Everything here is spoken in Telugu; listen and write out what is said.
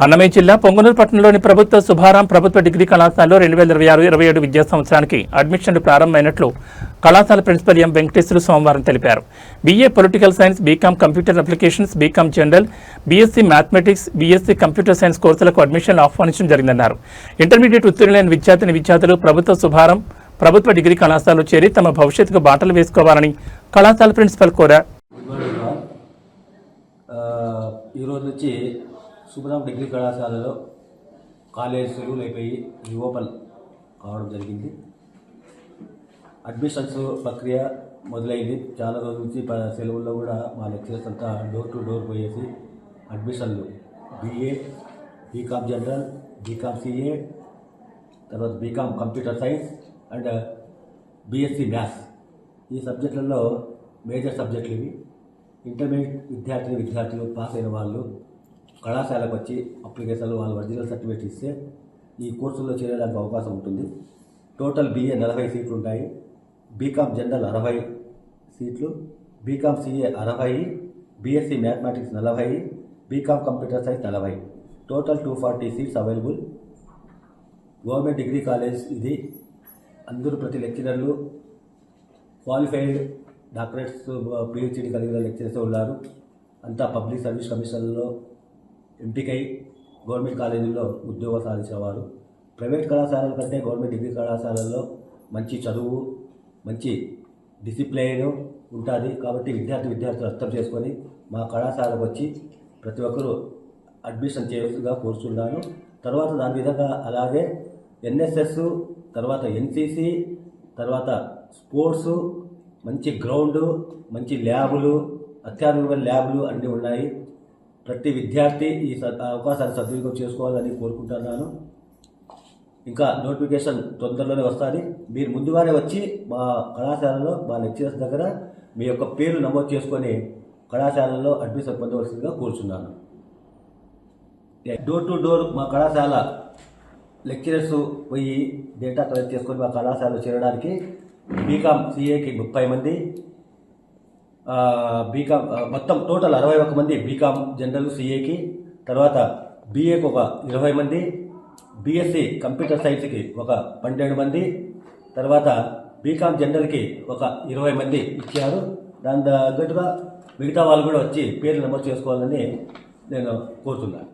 అన్నమయ్య జిల్లా పొంగనూరు పట్టణంలోని ప్రభుత్వ శుభారాం ప్రభుత్వ డిగ్రీ కళాశాలలో 2026-27 విద్యా సంవత్సరానికి అడ్మిషన్లు ప్రారంభమైనట్లు కళాశాల ప్రిన్సిపల్ ఎం వెంకటేశ్వరు సోమవారం తెలిపారు. BA political science, BCom computer applications, BCom general, BSc mathematics, BSc computer science కోర్సులకు అడ్మిషన్లు ఆహ్వానించడం జరిగిందన్నారు. ఇంటర్మీడియట్ ఉత్తీర్ణులైన విద్యార్థులు ప్రభుత్వ శుభారాం ప్రభుత్వ డిగ్రీ కళాశాలలో చేరి తమ భవిష్యత్తుకు బాటలు వేసుకోవాలని కళాశాల ప్రిన్సిపల్ కోరారు. శుభ్రం డిగ్రీ కళాశాలలో కాలేజీలు అయిపోయి రీఓపెన్ కావడం జరిగింది. అడ్మిషన్స్ ప్రక్రియ మొదలైంది. చాలా రోజుల నుంచి సెలవుల్లో కూడా మా లెక్చరర్స్ అంతా డోర్ టు డోర్ పోయేసి అడ్మిషన్లు BA, BCom general, BCom CA, తర్వాత BCom computer science and BSc maths ఈ సబ్జెక్టులలో మేజర్ సబ్జెక్టులు ఇవి. ఇంటర్మీడియట్ విద్యార్థులు పాస్ అయిన వాళ్ళు కళాశాలకు వచ్చి అప్లికేషన్లు వాళ్ళ ఒరిజినల్ సర్టిఫికేట్ ఇస్తే ఈ కోర్సుల్లో చేరడానికి అవకాశం ఉంటుంది. టోటల్ BA 40 సీట్లు ఉంటాయి. బీకామ్ జనరల్ 60 సీట్లు, BCom CA 60, BSc mathematics 40, BCom computer science 40, total 240 seats available. Government degree college ఇది. అందరూ ప్రతి లెక్చరర్లు క్వాలిఫైడ్ డాక్టరేట్స్ PhD కలిగిన లెక్చరర్స్ ఉన్నారు. అంతా పబ్లిక్ సర్వీస్ కమిషన్లో ఎంపికై గవర్నమెంట్ కాలేజీల్లో ఉద్యోగం సాధించిన వారు. ప్రైవేట్ కళాశాలల కంటే గవర్నమెంట్ డిగ్రీ కళాశాలల్లో మంచి చదువు, మంచి డిసిప్లైన్ ఉంటుంది. కాబట్టి విద్యార్థులు అర్థం చేసుకొని మా కళాశాలకు వచ్చి ప్రతి ఒక్కరూ అడ్మిషన్ చేయవలసిగా కోరుతున్నాను. తర్వాత దాని విధంగా అలాగే NSS, తర్వాత NCC, తర్వాత స్పోర్ట్స్, మంచి గ్రౌండు, మంచి ల్యాబులు, అత్యాధునిక ల్యాబులు అన్నీ ఉన్నాయి. ప్రతి విద్యార్థి ఈ అవకాశాన్ని సద్వినియోగం చేసుకోవాలని కోరుకుంటున్నాను. ఇంకా నోటిఫికేషన్ తొందరలోనే వస్తుంది. మీరు ముందుగానే వచ్చి మా కళాశాలలో మా లెక్చరర్స్ దగ్గర మీ యొక్క పేరు నమోదు చేసుకొని కళాశాలలో అడ్మిషన్ పొందవలసిందిగా కోరుచున్నాను. డోర్ టు డోర్ మా కళాశాల లెక్చరర్స్ పోయి డేటా కలెక్ట్ చేసుకొని మా కళాశాలలో చేరడానికి బీకామ్ CAకి 30 మంది, బీకామ్ మొత్తం టోటల్ 61 మంది బీకామ్ జనరల్ CAకి, తర్వాత BAకి ఒక 20 మంది, BSc కంప్యూటర్ సైన్స్కి ఒక 12 మంది, తర్వాత బీకామ్ జనరల్కి ఒక 20 మంది ఇచ్చారు. దాని తగ్గట్టుగా మిగతా వాళ్ళు కూడా వచ్చి పేర్లు నమోదు చేసుకోవాలని నేను కోరుతున్నాను.